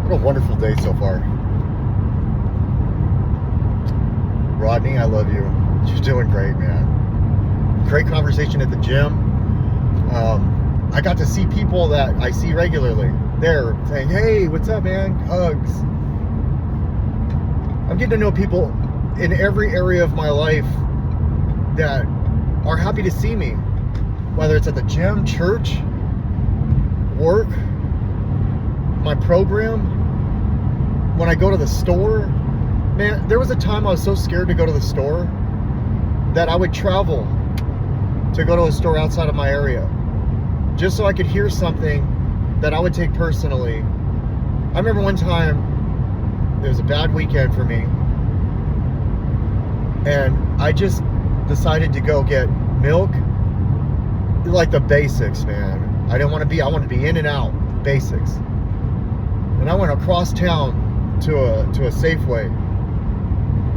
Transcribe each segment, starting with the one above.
What a wonderful day so far. Rodney, I love you. You're doing great, man. Great conversation at the gym. I got to see people that I see regularly there saying, hey, what's up, man? Hugs. I'm getting to know people in every area of my life that are happy to see me, whether it's at the gym, church, work, my program, when I go to the store. Man, there was a time I was so scared to go to the store that I would travel to go to a store outside of my area just so I could hear something that I would take personally. I remember one time, it was a bad weekend for me, and I just decided to go get milk, like the basics, man. I wanted to be in and out, basics. And I went across town to a Safeway.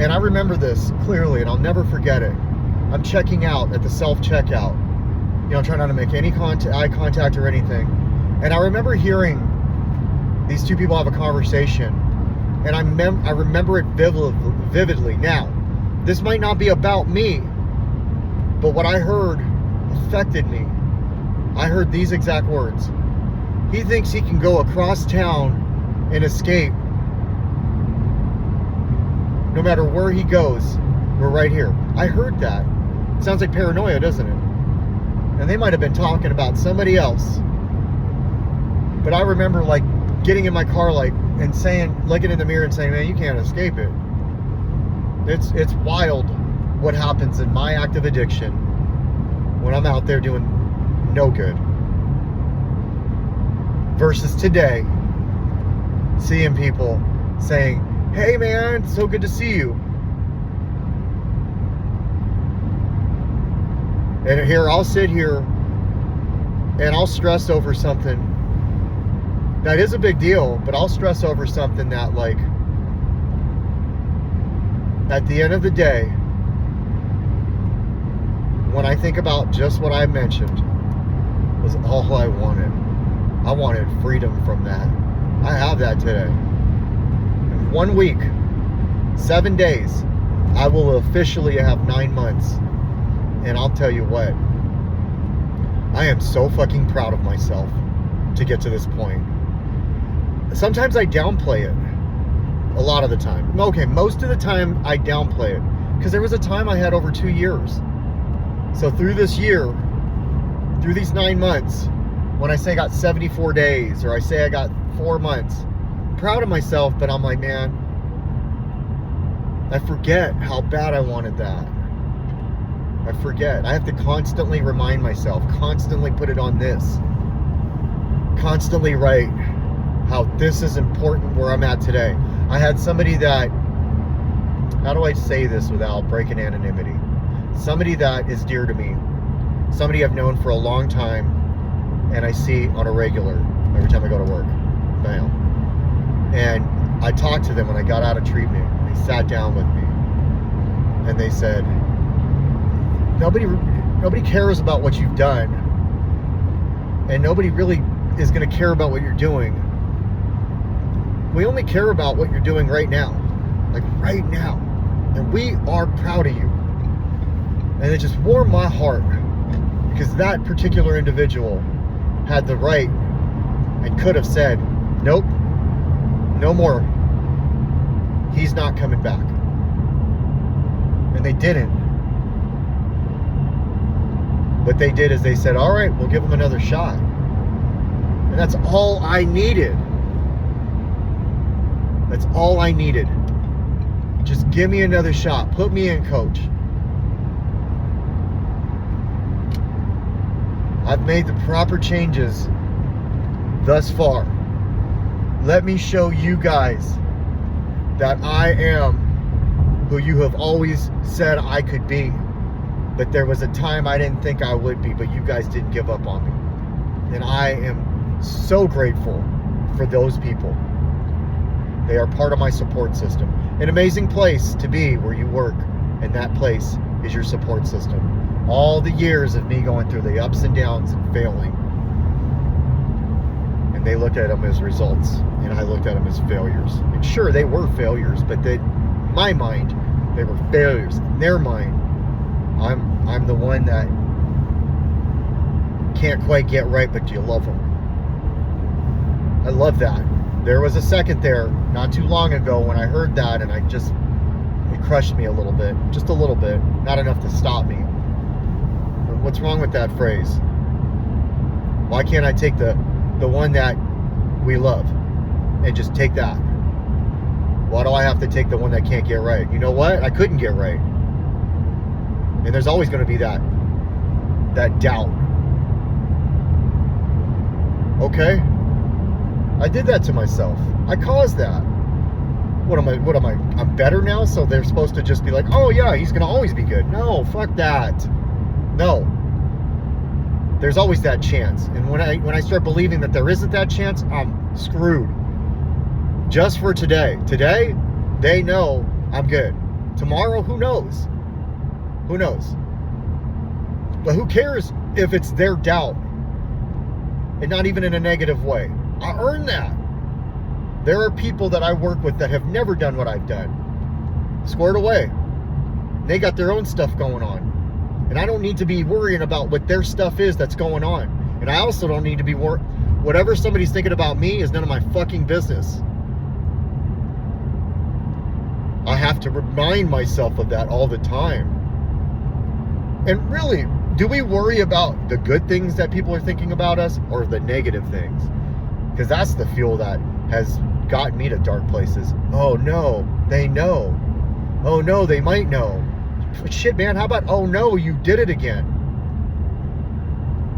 And I remember this clearly, and I'll never forget it. I'm checking out at the self-checkout. You know, trying not to make any eye contact or anything. And I remember hearing these two people have a conversation. And I remember it vividly. Now, this might not be about me, but what I heard affected me. I heard these exact words. He thinks he can go across town and escape. No matter where he goes, we're right here. I heard that. It sounds like paranoia, doesn't it? And they might have been talking about somebody else. But I remember like getting in my car and saying, looking in the mirror and saying, man, you can't escape it. It's wild what happens in my active addiction when I'm out there doing no good. Versus today, seeing people saying, hey man, so good to see you. And here, I'll sit here and I'll stress over something that is a big deal, but I'll stress over something that, like, at the end of the day, when I think about just what I mentioned, was all I wanted. I wanted freedom from that. I have that today. In 1 week, 7 days, I will officially have 9 months. And I'll tell you what, I am so fucking proud of myself to get to this point. Sometimes I downplay it. A lot of the time. Okay, most of the time I downplay it. Because there was a time I had over 2 years. So through this year, through these 9 months, when I say I got 74 days, or I say I got 4 months, I'm proud of myself, but I'm like, man, I forget how bad I wanted that. I forget. I have to constantly remind myself, constantly put it on this, constantly write how this is important where I'm at today. I had somebody that, how do I say this without breaking anonymity? Somebody that is dear to me, somebody I've known for a long time, and I see on a regular every time I go to work. Bam. And I talked to them when I got out of treatment. They sat down with me and they said, Nobody cares about what you've done, and nobody really is going to care about what you're doing. We only care about what you're doing right now, like right now, and we are proud of you. And it just warmed my heart, because that particular individual had the right and could have said, nope, no more. He's not coming back. And they didn't. What they did is they said, all right, we'll give him another shot. And that's all I needed. That's all I needed. Just give me another shot. Put me in, coach. I've made the proper changes thus far. Let me show you guys that I am who you have always said I could be. But there was a time I didn't think I would be, but you guys didn't give up on me. And I am so grateful for those people. They are part of my support system. An amazing place to be where you work, and that place is your support system. All the years of me going through the ups and downs and failing. And they looked at them as results, and I looked at them as failures. And sure, they were failures, but in my mind, they were failures. In their mind, I'm the one that can't quite get right, but you love them. I love that. There was a second there not too long ago when I heard that, and it crushed me a little bit, just a little bit, not enough to stop me. But what's wrong with that phrase? Why can't I take the one that we love and just take that? Why do I have to take the one that can't get right? You know what? I couldn't get right. And there's always going to be that doubt. Okay? I did that to myself. I caused that. What am I? I'm better now, so they're supposed to just be like, oh yeah, he's going to always be good. No, fuck that. No. There's always that chance. And when I start believing that there isn't that chance, I'm screwed. Just for today. Today, they know I'm good. Tomorrow, who knows? Who knows? But who cares if it's their doubt? And not even in a negative way. I earned that. There are people that I work with that have never done what I've done. Squared away. They got their own stuff going on. And I don't need to be worrying about what their stuff is that's going on. And I also don't need to be whatever somebody's thinking about me is none of my fucking business. I have to remind myself of that all the time. And really, do we worry about the good things that people are thinking about us or the negative things? Because that's the fuel that has gotten me to dark places. Oh no, they know. Oh no, they might know. Shit, man, how about, oh no, you did it again?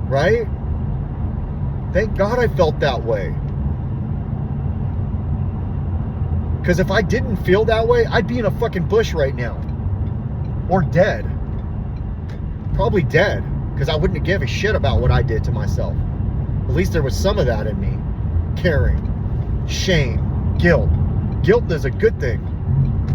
Right? Thank God I felt that way. Because if I didn't feel that way, I'd be in a fucking bush right now. Or dead. Probably dead. Because I wouldn't give a shit about what I did to myself. At least there was some of that in me. Caring. Shame. Guilt. Guilt is a good thing.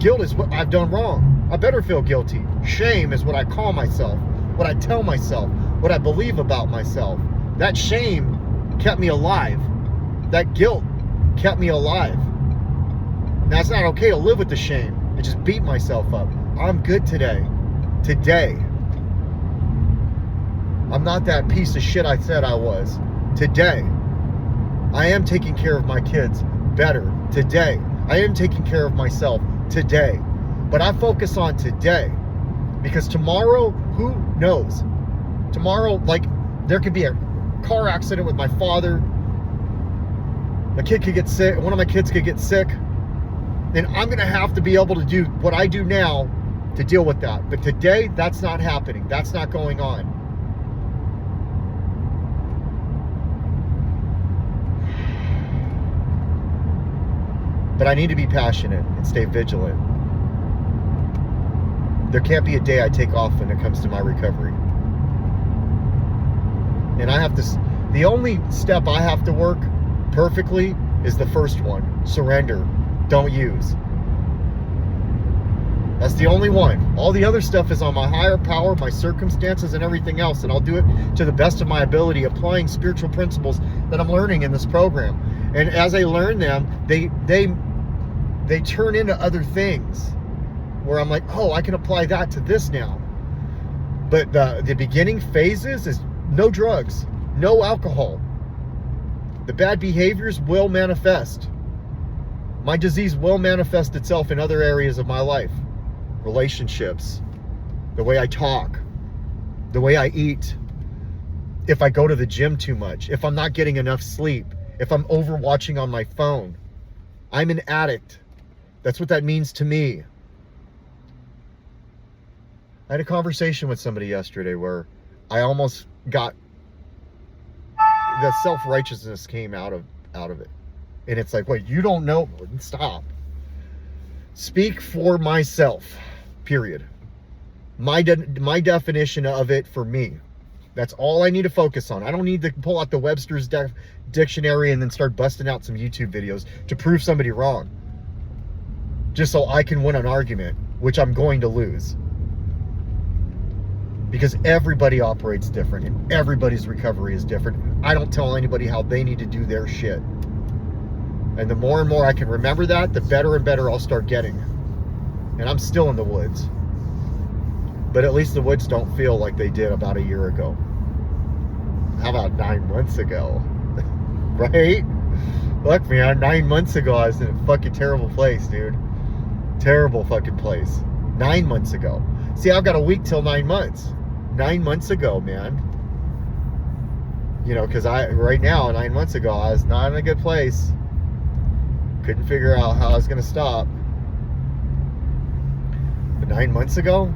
Guilt is what I've done wrong. I better feel guilty. Shame is what I call myself. What I tell myself. What I believe about myself. That shame kept me alive. That guilt kept me alive. Now, it's not okay to live with the shame and just beat myself up. I'm good today. Today. I'm not that piece of shit I said I was. Today. I am taking care of my kids better. Today. I am taking care of myself today. But I focus on today. Because tomorrow, who knows? Tomorrow, like, there could be a car accident with my father. My kid could get sick. One of my kids could get sick. And I'm going to have to be able to do what I do now to deal with that. But today, that's not happening. That's not going on. But I need to be passionate and stay vigilant. There can't be a day I take off when it comes to my recovery. And I have to, the only step I have to work perfectly is the first one. Surrender. Don't use. That's the only one. All the other stuff is on my higher power, my circumstances, and everything else. And I'll do it to the best of my ability, applying spiritual principles that I'm learning in this program. And as I learn them, they turn into other things where I'm like, oh, I can apply that to this now. But the beginning phases is no drugs, no alcohol. The bad behaviors will manifest. My disease will manifest itself in other areas of my life. Relationships, the way I talk, the way I eat, if I go to the gym too much, if I'm not getting enough sleep, if I'm overwatching on my phone. I'm an addict. That's what that means to me. I had a conversation with somebody yesterday where I almost got, the self-righteousness came out of it. And it's like, wait, you don't know? Stop. Speak for myself, period. My definition of it for me. That's all I need to focus on. I don't need to pull out the Webster's dictionary and then start busting out some YouTube videos to prove somebody wrong. Just so I can win an argument, which I'm going to lose. Because everybody operates different and everybody's recovery is different. I don't tell anybody how they need to do their shit. And the more and more I can remember that, the better and better I'll start getting. And I'm still in the woods. But at least the woods don't feel like they did about a year ago. How about 9 months ago? Right? Look, man, 9 months ago I was in a fucking terrible place, dude. Terrible fucking place. 9 months ago. See, I've got a week till 9 months. 9 months ago, man. You know, because right now, 9 months ago, I was not in a good place. Couldn't figure out how I was going to stop. But 9 months ago,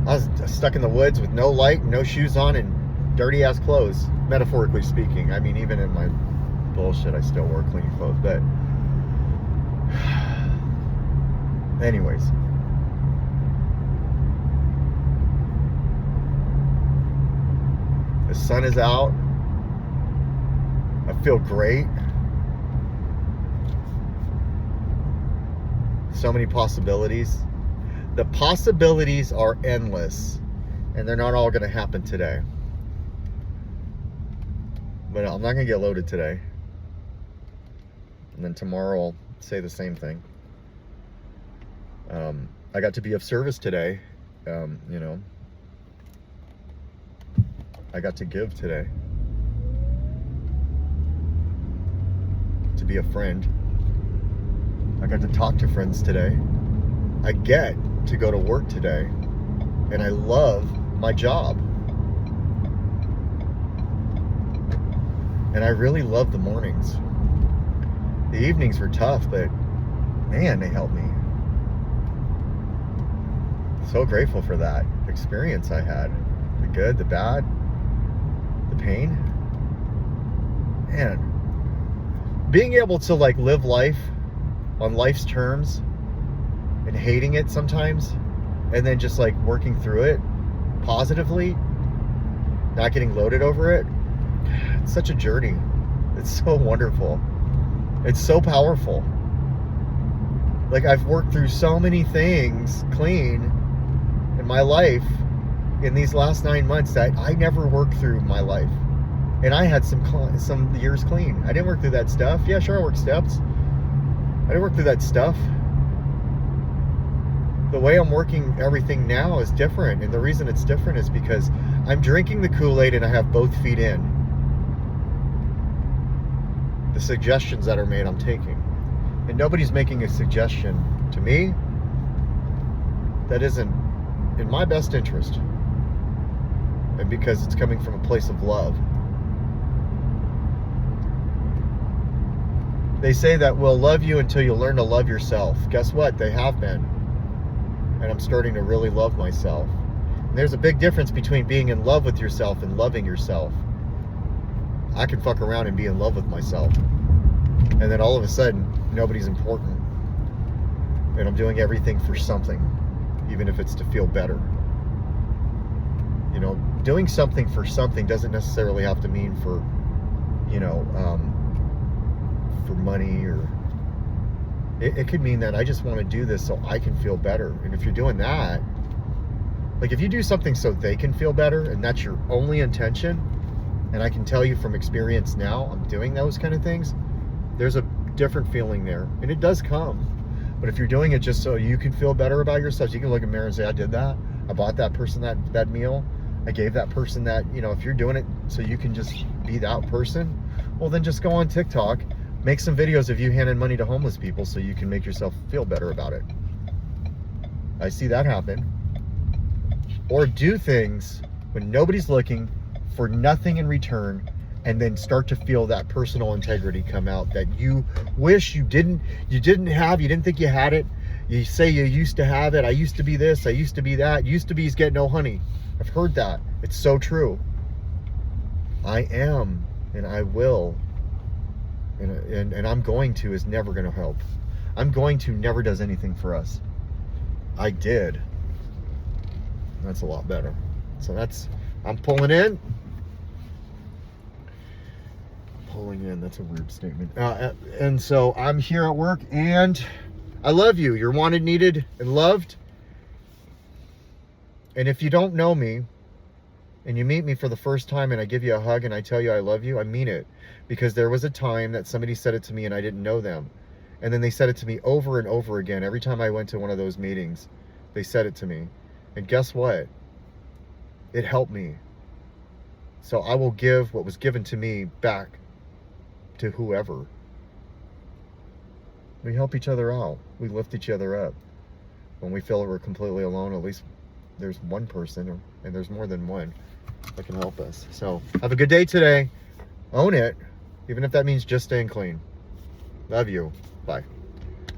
I was stuck in the woods with no light, no shoes on, and dirty ass clothes. Metaphorically speaking. I mean, even in my bullshit, I still wore clean clothes. But anyways. The sun is out. I feel great. So many possibilities. The possibilities are endless, and they're not all going to happen today. But I'm not going to get loaded today. And then tomorrow I'll say the same thing. I got to be of service today. You know, I got to give today. To be a friend. I got to talk to friends today. I get to go to work today. And I love my job. And I really love the mornings. The evenings were tough, but man, they helped me. So grateful for that experience I had. The good, the bad, the pain. Man, being able to like live life on life's terms and hating it sometimes, and then just like working through it positively, not getting loaded over it. It's such a journey. It's so wonderful. It's so powerful. Like, I've worked through so many things clean in my life in these last 9 months that I never worked through my life. And I had some years clean. I didn't work through that stuff. Yeah, sure, I worked steps. I didn't work through that stuff. The way I'm working everything now is different. And the reason it's different is because I'm drinking the Kool-Aid and I have both feet in. The suggestions that are made, I'm taking. And nobody's making a suggestion to me that isn't in my best interest. And because it's coming from a place of love. They say that we'll love you until you learn to love yourself. Guess what? They have been. And I'm starting to really love myself. And there's a big difference between being in love with yourself and loving yourself. I can fuck around and be in love with myself. And then all of a sudden, nobody's important. And I'm doing everything for something. Even if it's to feel better. You know, doing something for something doesn't necessarily have to mean for, you know, for money, or it could mean that I just want to do this so I can feel better. And if you're doing that, like if you do something so they can feel better and that's your only intention, and I can tell you from experience now, I'm doing those kind of things, there's a different feeling there. And it does come. But if you're doing it just so you can feel better about yourself, you can look in the mirror and say, I did that. I bought that person that meal. I gave that person that, you know, if you're doing it so you can just be that person, well then just go on TikTok, make some videos of you handing money to homeless people so you can make yourself feel better about it. I see that happen. Or do things when nobody's looking for nothing in return, and then start to feel that personal integrity come out that you wish you didn't have, you didn't think you had it. You say you used to have it. I used to be this, I used to be that. Used to be's get no honey. I've heard that. It's so true. I am, and I will, and I'm going to is never going to help. I'm going to never does anything for us. I did. That's a lot better. So that's, I'm pulling in. Pulling in, that's a weird statement. And so I'm here at work, and I love you. You're wanted, needed, and loved. And if you don't know me and you meet me for the first time and I give you a hug and I tell you I love you, I mean it. Because there was a time that somebody said it to me and I didn't know them. And then they said it to me over and over again. Every time I went to one of those meetings, they said it to me. And guess what? It helped me. So I will give what was given to me back to whoever. We help each other out. We lift each other up. When we feel that we're completely alone, at least there's one person, and there's more than one, that can help us. So have a good day today. Own it, even if that means just staying clean. Love you. Bye.